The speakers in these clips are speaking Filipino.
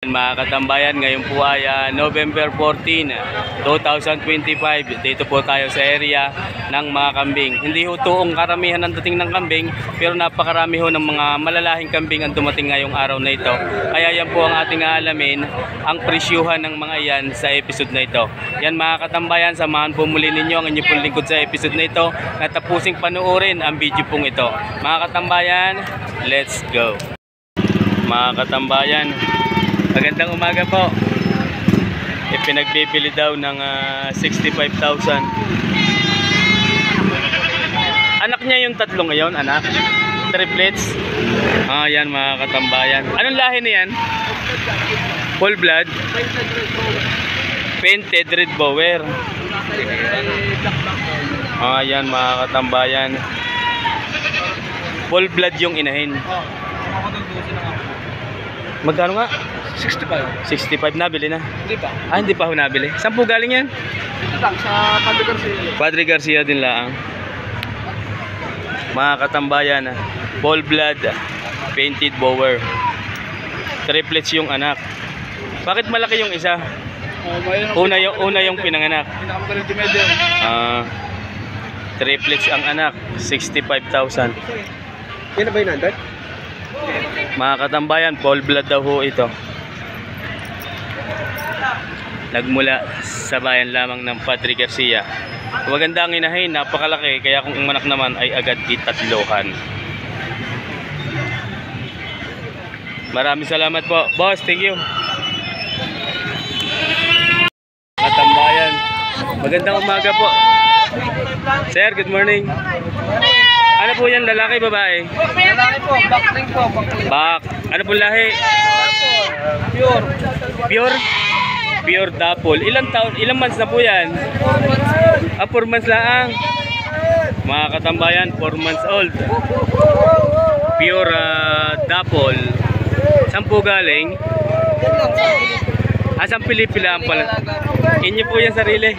Mga katambayan, ngayon po ay November 14, 2025. Dito po tayo sa area ng mga kambing. Hindi ho tuong karamihan ang dating ng kambing, pero napakarami ho ng mga malalahing kambing ang dumating ngayong araw na ito. Kaya yan po ang ating aalamin, ang presyuhan ng mga yan sa episode na ito. Yan mga katambayan, samahan po muli ninyo ang inyong pong lingkod sa episode na ito. Natapusing panoorin ang video pong ito. Mga katambayan, let's go! Mga katambayan, magandang umaga po. Ipinagbibili daw ng 65,000. Anak niya yung tatlo ngayon, anak? Triplets? Yan mga katambayan. Anong lahi na yan? Full blood? Painted red bower. Yan mga katambayan. Full blood yung inahin. Magkano nga? 65 nabili na? Hindi pa. Hindi pa ako nabili. Saan po galing yan? Ito lang, sa Padre Garcia. Padre Garcia din lang. Mga katambayan, full blood, painted bower. Triplets yung anak. Bakit malaki yung isa? Una yung pinanganak. Triplets ang anak, 65,000. Yan na ba yung nandad? Mga katambayan, full blood daw ho ito. Nagmula sa bayan lamang ng Padre Garcia. Maganda ang inahin, napakalaki, kaya kung umanak naman ay agad itatlohan. Maraming salamat po, boss. Thank you. Katambayan, magandang umaga po. Sir, good morning. Ano po yan, lalaki, babae? Lalaki po, backling po. Bak. Ano po lahi? Pure. Pure? Pure dapol. Ilang taon, ilang months na po yan? 4 months lang. Mga katambayan, 4 months old. Pure dapol. Saan po galing? Saan Pilipilaan pala? Inyo po yan sarili.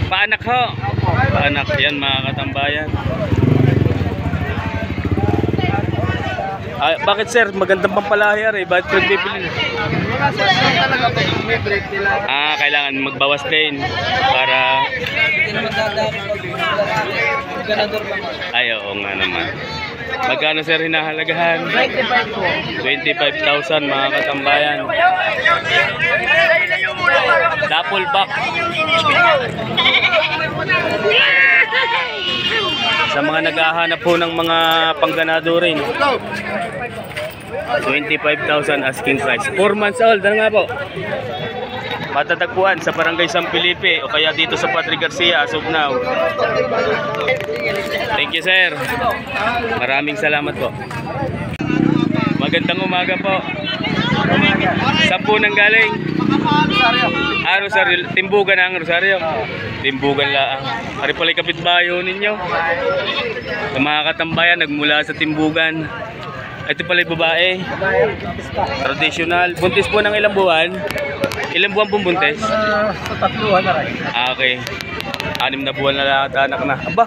Paanak ho. Paanak yan mga katambayan. Bakit sir? Magandang pampalahi rin. Bakit nagbibili? Kailangan magbawas din para oo nga naman. Magkano sir hinahalagahan? 25,000 mga katambayan. Double back. Sa mga naghahanap po ng mga pangganado rin, 25,000 asking price. 4 months old, ano nga po? Matatagpuan sa Barangay San Felipe o kaya dito sa Padre Garcia as of now. Thank you sir. Maraming salamat po. Magandang umaga po. Saan po nang galing? Rosario. Timbugan ang Rosario. Timbugan lang. Ari pala kapitbayo ninyo. Sa mga katambayan nagmula sa Timbugan. Ito pala yung babae. Traditional. Buntis po ng ilang buwan? Ilang buwan pong buntis? Tatluhan na rin. Okay. 6 na buwan na lang at anak na. Aba,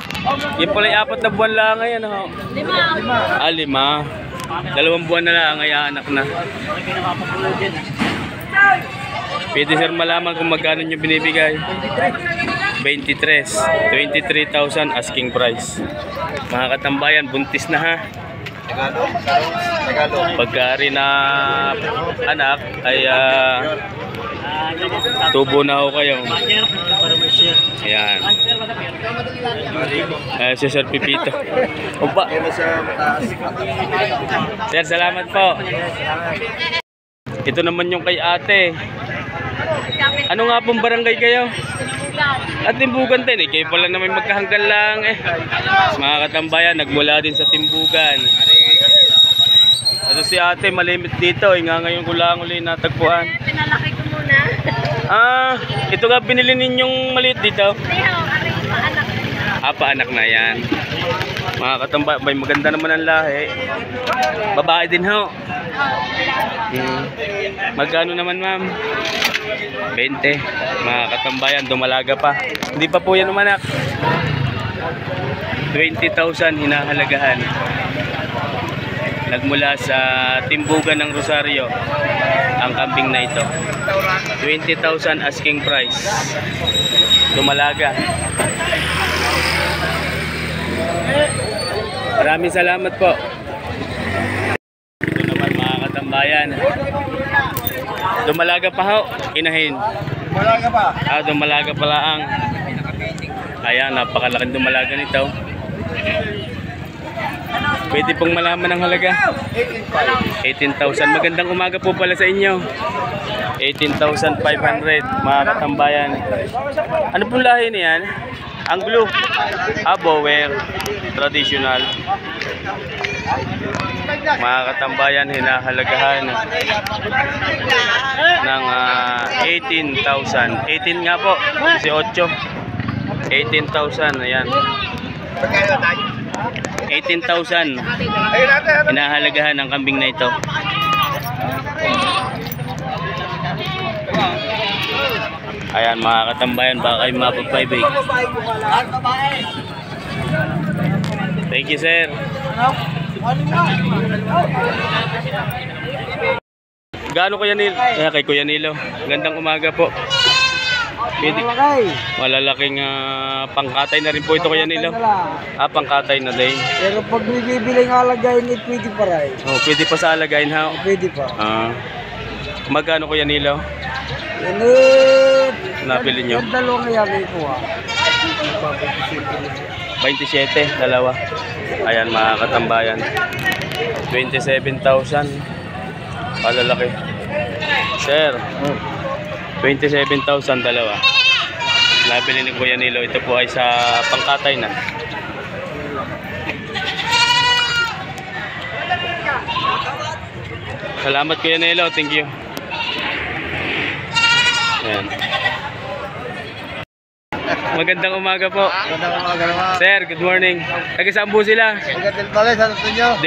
yan pala yung 4 na buwan lang ngayon. 5. 2 buwan na lang ay anak na. Pwede sir malaman kung magkano nyo binibigay? 23,000 asking price. Mga katambayan, buntis na ha. Pagkari na anak ay tubo na ho kayo. Ayan. Si Sir Pipito. Opa. Sir, salamat po. Ito naman yung kay ate. Ano nga pong barangay kayo? At Timbugan din kayo pala na may magkahanggan lang Mga katambayan, nagmula din sa Timbugan. Ito si ate, malimit dito ngayon ko lang uli natagpuan. Pinalaki ko muna. Ito nga binili ninyong maliit dito? Paanak. Paanak na yan. Mga katambayan, may maganda naman ang lahi. Babae din ho. Magkano naman ma'am? 20. Mga katambayan, dumalaga pa. Hindi pa po yan umanak. 20,000 hinahalagahan. Nagmula sa Timbugan ng Rosario. ang kambing na ito. 20,000 asking price. Dumalaga. Maraming salamat po. Ito naman mga katambayan. Dumalaga pa ho, inahin. Malaga pa. Dumalaga pala ang. Ayan, napakalaking dumalaga nito. Pwede pong malaman ang halaga. 18,000. Magandang umaga po pala sa inyo. 18,500 mga katambayan. Ano pong lahi niyan? Anglo. Bower. Traditional. Mga katambayan, hinahalagahan ng 18,000. 18 nga po. 18. 18,000. Ayan. 18,000 hinahalagahan ang kambing na ito. Ayan mga katambayan, baka kayo mapag-5. Thank you sir. Gaano Kuya Nilo? Kay Kuya Nilo. Gandang umaga po. Pwede. Malalaking pangkatay na rin po ito Kuya Nilo. Pangkatay na din. Pero pag bibili ng alagayin, pwede pa rin. Pwede pa sa alagayin ha? Pwede pa. Magkano Kuya Nilo? Nabili nyo? Yung dalawang yagay ko 27, dalawa. Ayan mga katambayan. 27,000. Palalaki. Sir, 27,000 dalawa. Nabili ni Kuya Nilo. Ito po ay sa pangkatay na. Salamat Kuya Nilo. Thank you. Ayan. Magandang umaga po. Magandang umaga naman. Sir, good morning. Taga saan po sila? Del Valle, San Antonio.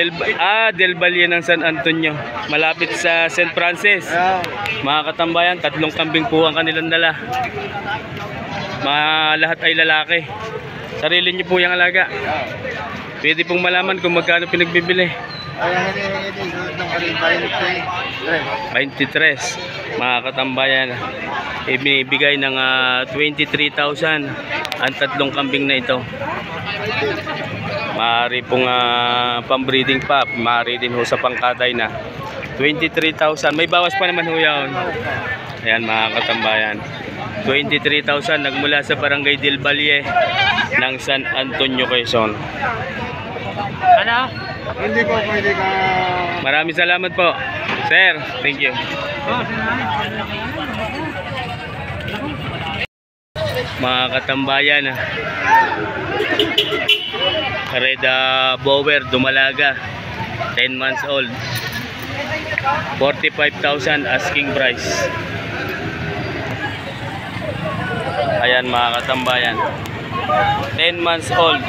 Del Valle ng San Antonio. Malapit sa St. Francis. Mga katambayan, 3 kambing po ang kanilang dala. Lahat ay lalaki. Sarili niyo po yung alaga. Pwede pong malaman kung magkano pinagbibili. 23. Mga katambayan, ibinibigay ng 23,000 ang 3 kambing na ito. Maaari pong pambreeding pa, maaari din ho sa pangkatay na. 23,000, may bawas pa naman ho yan. Ayan mga katambayan, 23,000 nagmula sa Barangay Del Valle ng San Antonio, Quezon. Ano? Hindi po pwede ka. Maraming salamat po. Sir, thank you. Mga katambayan, Red Bower, dumalaga, 10 months old, 45,000 asking price. Ayan mga katambayan, 10 months old,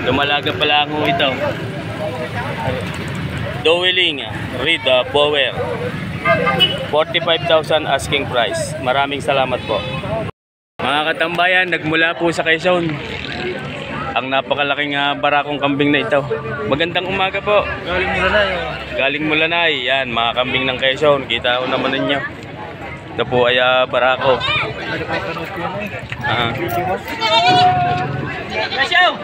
dumalaga pa lang ho ito. Dowelling Red Bower, 45,000 asking price. Maraming salamat po. Mga katambayan, nagmula po sa Quezon ang napakalaking barakong kambing na ito. Magandang umaga po. Galing mo na Galing Mulanay. Yan, mga kambing ng Quezon. Kita ko naman ninyo. Ito po ay barako.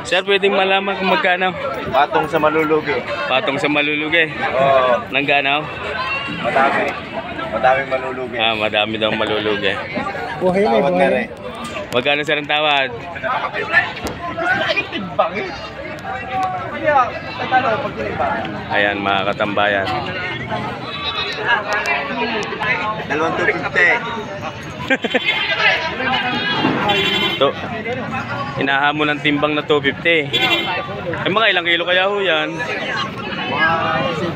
Sir, pwedeng malaman kung magkano? Patong sa malulugi. Patong sa malulugi. Oo. Nang ganaw? Madami. Madaming malulugi. Madami daw malulugi. Buhay na, buhay na. Magkano sir ang tawad? Ayan mga katambayan. 250. To. Hinahamon ng timbang na 250. Ay mga ilang kilo kaya ho yan?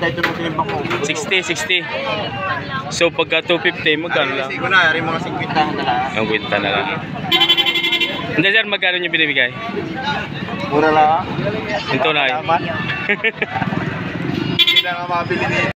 Ito na tinimbang ko. 60. So pagka 250, magkano lang? Sigo na, rin mga 50 na lang. Ang kwenta na lang. Hindi sir, magkano nyo binibigay? Mura lang. Ito na. Hindi na nga mabili niya.